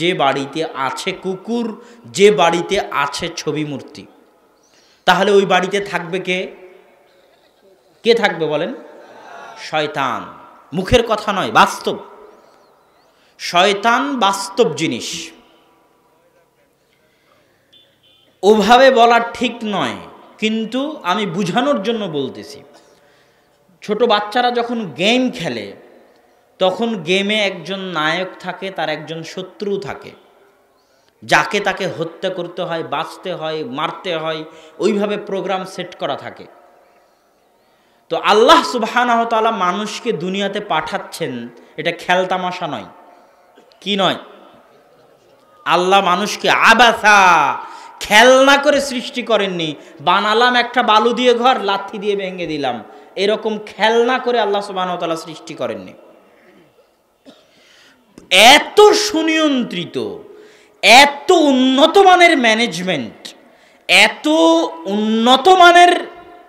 যে বাড়িতে আছে কুকুর, যে বাড়িতে আছে ছবি মূর্তি, তাহলে ওই বাড়িতে থাকবে কে? কে থাকবে বলেন? শয়তান। মুখের কথা নয়, বাস্তব। শয়তান বাস্তব জিনিস। ওভাবে বলা ঠিক নয়, কিন্তু আমি বুঝানোর জন্য বলতেছি। ছোট বাচ্চারা যখন গেম খেলে তখন গেমে একজন নায়ক থাকে, তার একজন শত্রু থাকে, যাকে তাকে হত্যা করতে হয়, বাঁচতে হয়, মারতে হয়, ওইভাবে প্রোগ্রাম সেট করা থাকে। তো আল্লাহ সুবহানাহু ওয়া তাআলা মানুষকে দুনিয়াতে পাঠাচ্ছেন, এটা খেলতামাশা নয়। কি নয়? আল্লাহ মানুষকে আবাসা, খেলনা করে সৃষ্টি করেননি। বানালাম একটা বালু দিয়ে ঘর, লাথি দিয়ে ভেঙে দিলাম, এরকম খেলনা করে আল্লাহ সুবহানাহু ওয়া তাআলা সৃষ্টি করেননি। এত সুনিয়ন্ত্রিত, এত উন্নত মানের ম্যানেজমেন্ট, এত উন্নত মানের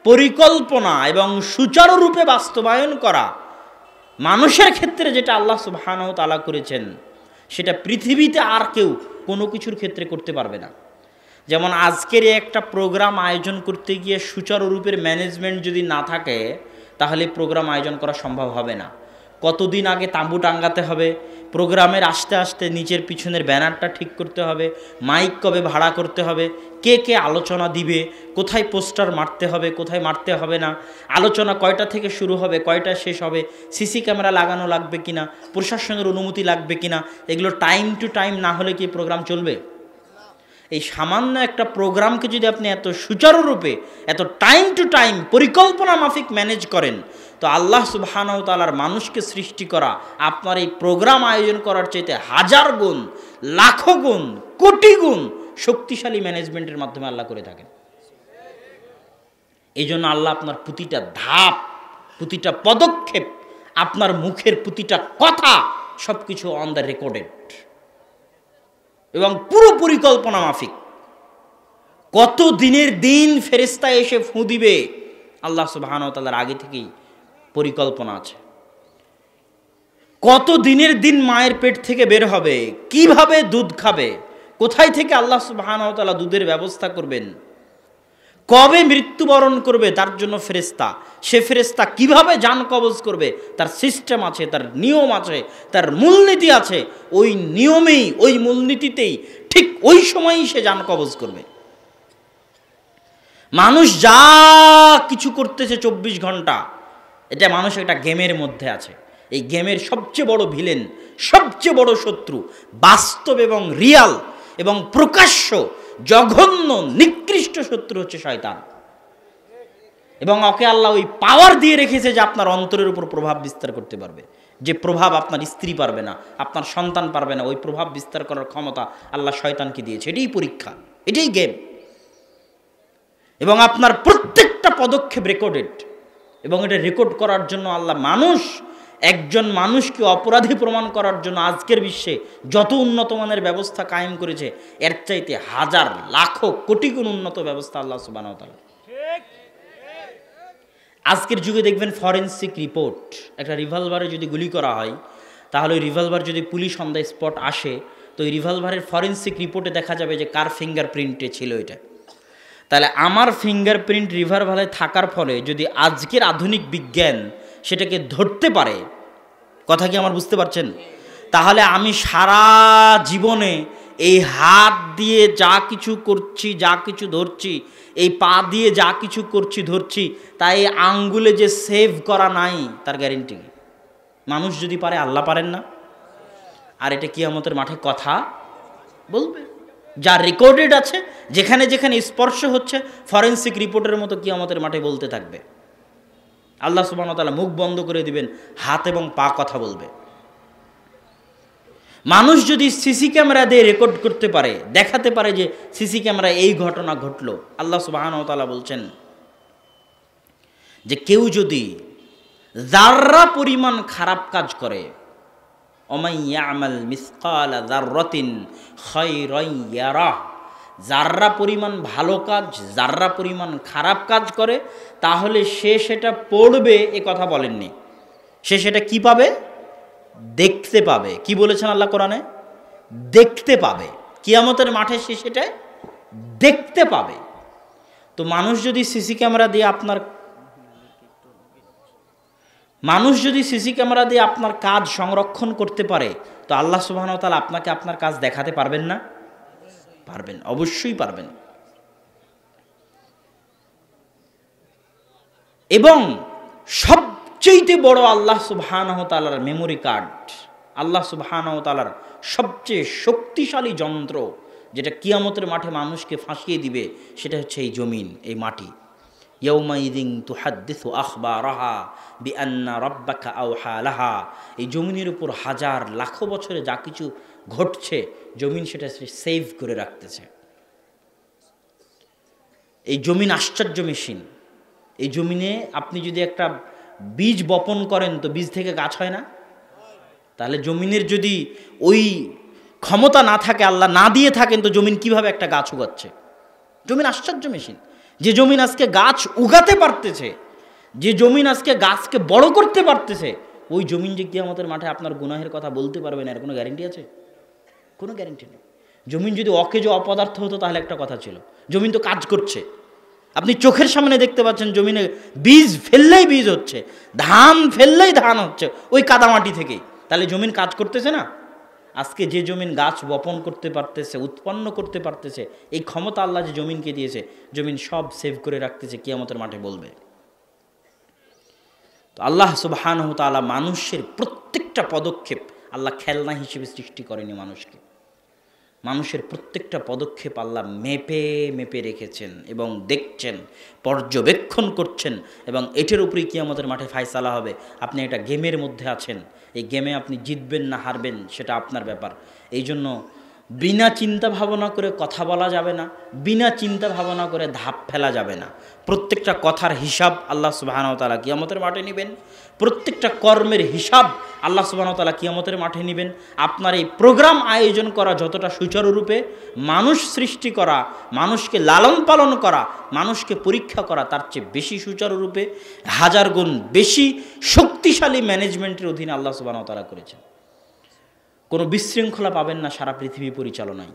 পরিকল্পনা এবং সুচারুরূপে বাস্তবায়ন করা মানুষের ক্ষেত্রে যেটা আল্লাহ সুবহানাহু ওয়া তাআলা করেছেন, সেটা পৃথিবীতে আর কেউ কোনো কিছুর ক্ষেত্রে করতে পারবে না। যেমন আজকের একটা প্রোগ্রাম আয়োজন করতে গিয়ে সুচারুরূপের ম্যানেজমেন্ট যদি না থাকে, তাহলে প্রোগ্রাম আয়োজন করা সম্ভব হবে না। কতদিন আগে তাঁবু টাঙ্গাতে হবে, প্রোগ্রামের আসতে আসতে নিচের পিছনের ব্যানারটা ঠিক করতে হবে, মাইক কবে ভাড়া করতে হবে, কে কে আলোচনা দিবে, কোথায় পোস্টার মারতে হবে, কোথায় মারতে হবে না, আলোচনা কয়টা থেকে শুরু হবে, কয়টা শেষ হবে, সিসি ক্যামেরা লাগানো লাগবে কিনা, প্রশাসনের অনুমতি লাগবে কিনা, এগুলো টাইম টু টাইম না হলে কি প্রোগ্রাম চলবে? এই সামান্য একটা প্রোগ্রামকে যদি আপনি এত সুচারুরূপে, এত টাইম টু টাইম পরিকল্পনা মাফিক ম্যানেজ করেন, তো আল্লাহ সুবহানাহু ওয়া তাআলার মানুষকে সৃষ্টি করা আপনার এই প্রোগ্রাম আয়োজন করার চাইতে হাজার গুণ, লাখো গুণ, কোটি গুণ শক্তিশালী ম্যানেজমেন্টের মাধ্যমে আল্লাহ করে থাকেন। এই জন্য আল্লাহ আপনার প্রতিটা ধাপ, প্রতিটা পদক্ষেপ, আপনার মুখের প্রতিটা কথা সব কিছু অন দ্য রেকর্ডেড এবং পুরো পরিকল্পনা মাফিক। কত দিনের দিন ফেরেশতা এসে ফুঁ দিবে, আল্লাহ সুবহানাহু ওয়া তাআলার আগে থেকেই পরিকল্পনা আছে। কত দিনের দিন মায়ের পেট থেকে বের হবে, কিভাবে দুধ খাবে, কোথায় থেকে আল্লাহ সুবহানাহু ওয়া তাআলা দুধের ব্যবস্থা করবেন, কবে মৃত্যুবরণ করবে তার জন্য ফেরেশতা, সে ফেরেশতা কিভাবে জান কবজ করবে, তার সিস্টেম আছে, তার নিয়ম আছে, তার মূলনীতি আছে। ওই নিয়মেই, ওই মূলনীতিতেই ঠিক ওই সময়ই সে জান কবজ করবে। মানুষ যা কিছু করতেছে 24 ঘন্টা, এটা মানুষ একটা গেমের মধ্যে আছে। এই গেমের সবচেয়ে বড় ভিলেন, সবচেয়ে বড় শত্রু, বাস্তব এবং রিয়াল এবং প্রকাশ্য জঘন্য নিকৃষ্ট শত্রু হচ্ছে শয়তান। এবং ওকে আল্লাহ ওই পাওয়ার দিয়ে রেখেছে যে আপনার অন্তরের উপর প্রভাব বিস্তার করতে পারবে, যে প্রভাব আপনার স্ত্রী পারবে না, আপনার সন্তান পারবে না, ওই প্রভাব বিস্তার করার ক্ষমতা আল্লাহ শয়তানকে দিয়েছে। এটাই পরীক্ষা, এটাই গেম। এবং আপনার প্রত্যেকটা পদক্ষেপ রেকর্ডেড, এবং এটা রেকর্ড করার জন্য আল্লাহ একজন মানুষকে অপরাধী প্রমাণ করার জন্য আজকের বিশ্বে যত উন্নত মানের ব্যবস্থা কায়েম করেছে, এর চাইতে হাজার লাখো কোটি গুণ উন্নত ব্যবস্থা আল্লাহ সুবহানাহু ওয়া তাআলা। আজকের যুগে দেখবেন ফরেনসিক রিপোর্ট, একটা রিভলভারে যদি গুলি করা হয়, তাহলে ওই রিভলভার যদি পুলিশ অন দ্য স্পট আসে, তো ওই রিভলভারের ফরেনসিক রিপোর্টে দেখা যাবে যে কার ফিঙ্গারপ্রিন্টে ছিল এটা। তাহলে আমার ফিঙ্গারপ্রিন্ট রিভলভারে থাকার ফলে যদি আজকের আধুনিক বিজ্ঞান সেটাকে ধরতে পারে, কথা কি আমার বুঝতে পারছেন? তাহলে আমি সারা জীবনে এই হাত দিয়ে যা কিছু করছি, যা কিছু ধরছি, এই পা দিয়ে যা কিছু করছি ধরছি, তাই আঙ্গুলে যে সেভ করা নাই তার গ্যারেন্টি কি? মানুষ যদি পারে, আল্লাহ পারেন না? আর এটা কিয়ামতের মাঠে কথা বলবে। যা রেকর্ডেড আছে, যেখানে যেখানে স্পর্শ হচ্ছে, ফরেনসিক রিপোর্টের মতো কিয়ামতের মাঠে বলতে থাকবে। আল্লাহ সুবহানাহু ওয়া তাআলা মুখ বন্ধ করে দিবেন, হাত এবং পা কথা বলবে। মানুষ যদি সিসি ক্যামেরা দিয়ে রেকর্ড করতে পারে, দেখাতে পারে যে সিসি ক্যামেরা এই ঘটনা ঘটলো, আল্লাহ সুবহানাহু ওয়া তাআলা বলছেন যে কেউ যদি যাররা পরিমাণ খারাপ কাজ করে, ওমাই ইয়ামাল মিসকালা যাররাতিন খায়রান ইয়ারাহ, যাররা পরিমাণ ভালো কাজ, যাররা পরিমাণ খারাপ কাজ করে, তাহলে সে সেটা পড়বে, এ কথা বলেননি। সে সেটা কি পাবে? দেখতে পাবে। কি বলেছেন আল্লাহ কোরআনে? দেখতে পাবে, কিয়ামতের মাঠে সে সেটা দেখতে পাবে। তো মানুষ যদি সিসি ক্যামেরা দিয়ে আপনার কাজ সংরক্ষণ করতে পারে, তো আল্লাহ সুবহানাহু ওয়া তাআলা আপনাকে আপনার কাজ দেখাতে পারবেন না? পারবেন, অবশ্যই পারবেন। এবং সবচেয়ে বড় আল্লাহ সুবহানাহু ওয়া তাআলার মেমোরি কার্ড, আল্লাহ সুবহানাহু ওয়া তাআলার সবচেয়ে শক্তিশালী যন্ত্র, যেটা কিয়ামতের মাঠে মানুষকে ফাঁসিয়ে দিবে, সেটা হচ্ছে এই জমিন, এই মাটি। ইয়াউমাইযিন তুহাদ্দিসু আখবারাহা বিআন্না রাব্বাকা আওহা লাহা। এই জমিনের উপর হাজার লাখো বছরে যা কিছু ঘটছে, জমিন সেটা সেভ করে রাখতেছে। এই জমিন আশ্চর্য মেশিন। এই জমিনে আপনি যদি একটা বীজ বপন করেন, তো বীজ থেকে গাছ হয় না? তাহলে জমিনের যদি ওই ক্ষমতা না থাকে, আল্লাহ না দিয়ে থাকেন, তো জমিন কিভাবে একটা গাছ উগাচ্ছে? জমিন আশ্চর্য মেশিন। যে জমিন আজকে গাছ উগাতে পারতেছে, যে জমিন আজকে গাছকে বড় করতে পারতেছে, ওই জমিন যে কিয়ামতের মাঠে আপনার গুনাহের কথা বলতে পারবে না, এর কোনো গ্যারেন্টি আছে? কোনো গ্যারেন্টি নেই। জমিন যদি অকেজো অপদার্থ হতো তাহলে একটা কথা ছিল, জমিন তো কাজ করছে। আপনি চোখের সামনে দেখতে পাচ্ছেন জমিনে বীজ ফেললেই বীজ হচ্ছে, ধান ফেললেই ধান হচ্ছে ওই কাদামাটি থেকেই। তাহলে জমিন কাজ করতেছে না? আজকে যে জমিন গাছ বপন করতে পারতেছে, উৎপন্ন করতে পারতেছে, এই ক্ষমতা আল্লাহ যে জমিনকে দিয়েছে, জমিন সব সেভ করে রাখতেছে, কিয়ামতের মাঠে বলবে। তো আল্লাহ সুবহানাহু ওয়া তাআলা মানুষের প্রত্যেকটা পদক্ষেপ আল্লাহ খেলনা হিসেবে সৃষ্টি করেনি মানুষকে। মানুষের প্রত্যেকটা পদক্ষেপ আল্লাহ মেপে মেপে রেখেছেন এবং দেখছেন, পর্যবেক্ষণ করছেন, এবং এটার উপরেই কিয়ামতের মাঠে ফায়সালা হবে। আপনি একটা গেমের মধ্যে আছেন, এই গেমে আপনি জিতবেন না হারবেন সেটা আপনার ব্যাপার। এই জন্য বিনা চিন্তা ভাবনা করে কথা বলা যাবে না, বিনা চিন্তা ভাবনা করে ধাপ ফেলা যাবে না। প্রত্যেকটা কথার হিসাব আল্লাহ সুবহানাহু ওয়া তাআলা কিয়ামতের মাঠে নেবেন। প্রত্যেকটা কর্মের হিসাব আল্লাহ সুবহানাহু ওয়া তাআলা কিয়ামতের মাঠে নেবেন। আপনার এই প্রোগ্রাম আয়োজন করা যতটা সুচারুরূপে, মানুষ সৃষ্টি করা, মানুষকে লালন পালন করা, মানুষকে পরীক্ষা করা, তার চেয়ে বেশি সুচারুরূপে, হাজার গুণ বেশি শক্তিশালী ম্যানেজমেন্টের অধীনে আল্লাহ সুবহানাহু ওয়া তাআলা করেছেন। কোনো বিশৃঙ্খলা পাবেন না সারা পৃথিবী পরিচালনায়।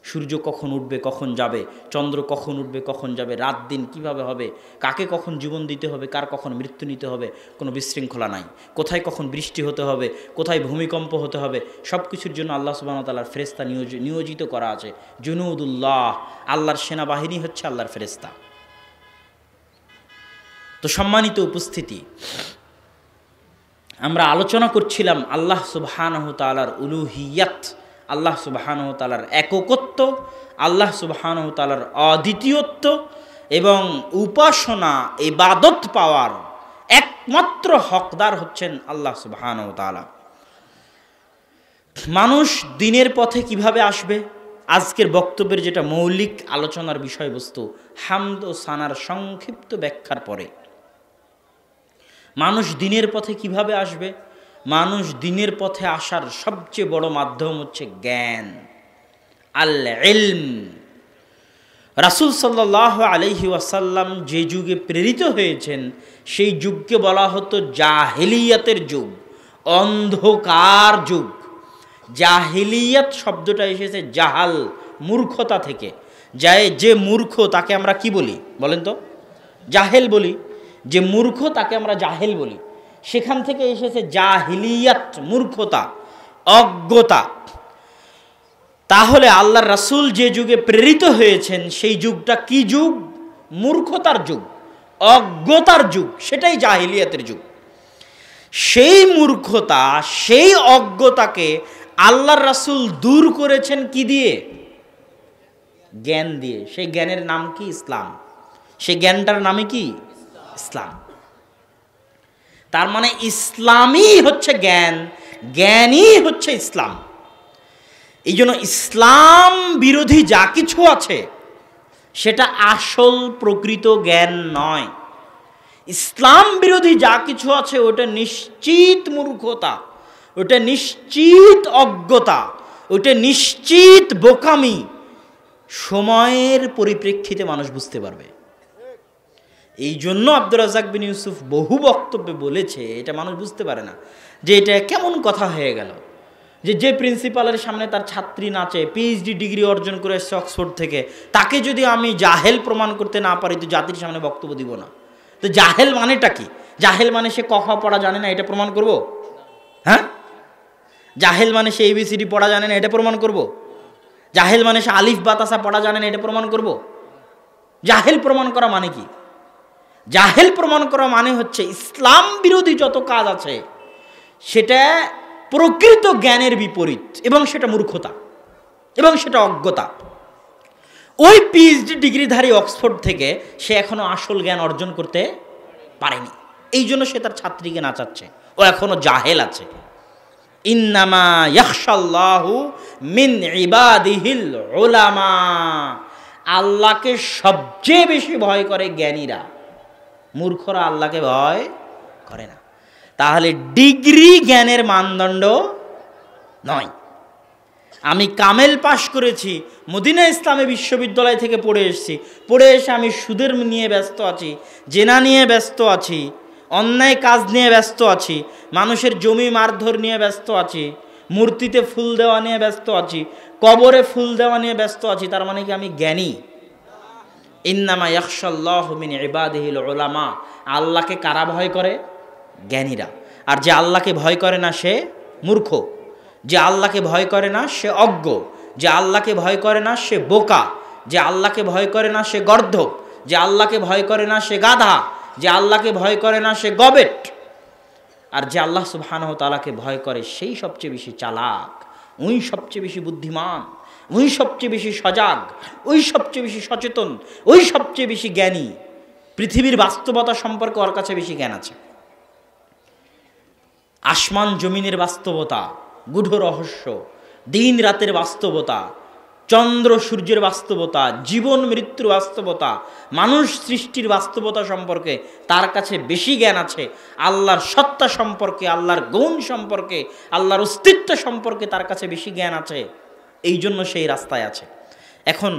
সূর্য কখন উঠবে কখন যাবে, চন্দ্র কখন উঠবে কখন যাবে, রাত দিন কিভাবে হবে, কাকে কখন জীবন দিতে হবে, কার কখন মৃত্যু নিতে হবে, কোনো বিশৃঙ্খলা নাই। কোথায় কখন বৃষ্টি হতে হবে, কোথায় ভূমিকম্প হতে হবে, সব কিছুর জন্য আল্লাহ সুবহানাহু ওয়া তাআলার ফেরেশতা নিয়োজিত করা আছে। জুনুদুল্লাহ, আল্লাহর সেনাবাহিনী হচ্ছে আল্লাহর ফেরেশতা। তো সম্মানিত উপস্থিতি, আমরা আলোচনা করছিলাম আল্লাহ সুবহানাহু ওয়া তাআলার উলুহিয়াত, আল্লাহ সুবহানাহু ওয়া তাআলার একত্ব, আল্লাহ সুবহানাহু ওয়া তাআলার অদ্বিতীয়ত্ব, এবং উপাসনা ইবাদত পাওয়ার একমাত্র হকদার হচ্ছেন আল্লাহ সুবহানাহু ওয়া তাআলা। মানুষ দিনের পথে কিভাবে আসবে, আজকের বক্তব্যের যেটা মৌলিক আলোচনার বিষয়বস্তু, হামদ ও সানার সংক্ষিপ্ত ব্যাখ্যার পরে মানুষ দিনের পথে কিভাবে আসবে? মানুষ দিনের পথে আসার সবচেয়ে বড় মাধ্যম হচ্ছে জ্ঞান, আল ইলম। রাসূল সাল্লাল্লাহু আলাইহি ওয়াসাল্লাম যে যুগে প্রেরিত হয়েছেন, সেই যুগকে বলা হতো জাহেলিয়াতের যুগ, অন্ধকার যুগ। জাহেলিয়াত শব্দটা এসেছে জাহাল, মূর্খতা থেকে। যে মূর্খ তাকে আমরা কি বলি বলেন তো? জাহেল বলি। যে মূর্খ তাকে আমরা জাহেল বলি। সেখান থেকে এসেছে জাহিলিয়াত, মূর্খতা, অজ্ঞতা। তাহলে আল্লাহর রাসূল যে যুগে প্রেরিত হয়েছেন, সেই যুগটা কি যুগ? মূর্খতার যুগ, অজ্ঞতার যুগ, সেটাই জাহিলিয়াতের যুগ। সেই মূর্খতা, সেই অজ্ঞতাকে আল্লাহর রাসূল দূর করেছেন কি দিয়ে? জ্ঞান দিয়ে। সেই জ্ঞানের নাম কি? ইসলাম। সেই জ্ঞানটার নামে কি? ইসলাম। তার মানে ইসলামই হচ্ছে জ্ঞান, জ্ঞানই হচ্ছে ইসলাম। এই জন্য ইসলাম বিরোধী যা কিছু আছে সেটা আসল প্রকৃত জ্ঞান নয়। ইসলাম বিরোধী যা কিছু আছে ওটা নিশ্চিত মূর্খতা, ওটা নিশ্চিত অজ্ঞতা, ওটা নিশ্চিত বোকামি। সময়ের পরিপ্রেক্ষিতে মানুষ বুঝতে পারবে। এই জন্য আব্দুর রাজ্জাক বিন ইউসুফ বহু বক্তব্যে বলেছে, এটা মানুষ বুঝতে পারে না যে এটা কেমন কথা হয়ে গেল। যে প্রিন্সিপালের সামনে তার ছাত্রী নাচে, পিএইচডি ডিগ্রি অর্জন করে এসছে অক্সফোর্ড থেকে, তাকে যদি আমি জাহেল প্রমাণ করতে না পারি তো জাতির সামনে বক্তব্য দিব না। তো জাহেল মানেটা কি? জাহেল মানে সে ক খ পড়া জানে না, এটা প্রমাণ করব? হ্যাঁ, জাহেল মানে সে এবিসিডি পড়া জানে না, এটা প্রমাণ করব? জাহেল মানে সে আলিফ বাতাসা পড়া জানে না, এটা প্রমাণ করব? জাহেল প্রমাণ করা মানে কি? জাহেল প্রমাণ করা মানে হচ্ছে ইসলাম বিরোধী যত কাজ আছে সেটা প্রকৃত জ্ঞানের বিপরীত, এবং সেটা মূর্খতা, এবং সেটা অজ্ঞতা। ওই পিএইচডি ডিগ্রিধারী অক্সফোর্ড থেকে সে এখনো আসল জ্ঞান অর্জন করতে পারেনি, এই জন্য সে তার ছাত্রীকে নাচাচ্ছে, ও এখনো জাহেল আছে। ইন্নামা ইয়াখশাল্লাহু মিন ইবাদিহিল উলামা, আল্লাহকে সবচেয়ে বেশি ভয় করে জ্ঞানীরা, মূর্খরা আল্লাহকে ভয় করে না। তাহলে ডিগ্রি জ্ঞানের মানদণ্ড নয়। আমি কামেল পাশ করেছি, মদিনা ইসলামী বিশ্ববিদ্যালয় থেকে পড়ে এসেছি, পড়ে এসে আমি সুদের নিয়ে ব্যস্ত আছি, জেনা নিয়ে ব্যস্ত আছি, অন্যায় কাজ নিয়ে ব্যস্ত আছি, মানুষের জমি মারধর নিয়ে ব্যস্ত আছি, মূর্তিতে ফুল দেওয়া নিয়ে ব্যস্ত আছি, কবরে ফুল দেওয়া নিয়ে ব্যস্ত আছি, তার মানে কি আমি জ্ঞানী? ইন্নামা ইয়াখশাল্লাহু মিন ইবাদিহিল উলামা, আল্লাহকে কারা ভয় করে? জ্ঞানীরা। আর যে আল্লাহকে ভয় করে না সে মূর্খ, যে আল্লাহকে ভয় করে না সে অজ্ঞ, যে আল্লাহকে ভয় করে না সে বোকা, যে আল্লাহকে ভয় করে না সে গর্ধব, যে আল্লাহকে ভয় করে না সে গাধা, যে আল্লাহকে ভয় করে না সে গবেট। আর যে আল্লাহ সুবহানাহু ওয়া তাআলাকে ভয় করে সেই সবচেয়ে বেশি চালাক, ওই সবচেয়ে বেশি বুদ্ধিমান, ওই সবচেয়ে বেশি সজাগ, ওই সবচেয়ে বেশি সচেতন, ওই সবচেয়ে বেশি জ্ঞানী। পৃথিবীর বাস্তবতা সম্পর্কে ওর কাছে বেশি জ্ঞান আছে। আসমান জমিনের বাস্তবতা, গূঢ় রহস্য, দিন রাতের বাস্তবতা, চন্দ্র সূর্যের বাস্তবতা, জীবন মৃত্যুর বাস্তবতা, মানুষ সৃষ্টির বাস্তবতা সম্পর্কে তার কাছে বেশি জ্ঞান আছে। আল্লাহর সত্তা সম্পর্কে, আল্লাহর গুণ সম্পর্কে, আল্লাহর অস্তিত্ব সম্পর্কে তার কাছে বেশি জ্ঞান আছে, এই জন্য সেই রাস্তায় আছে। এখন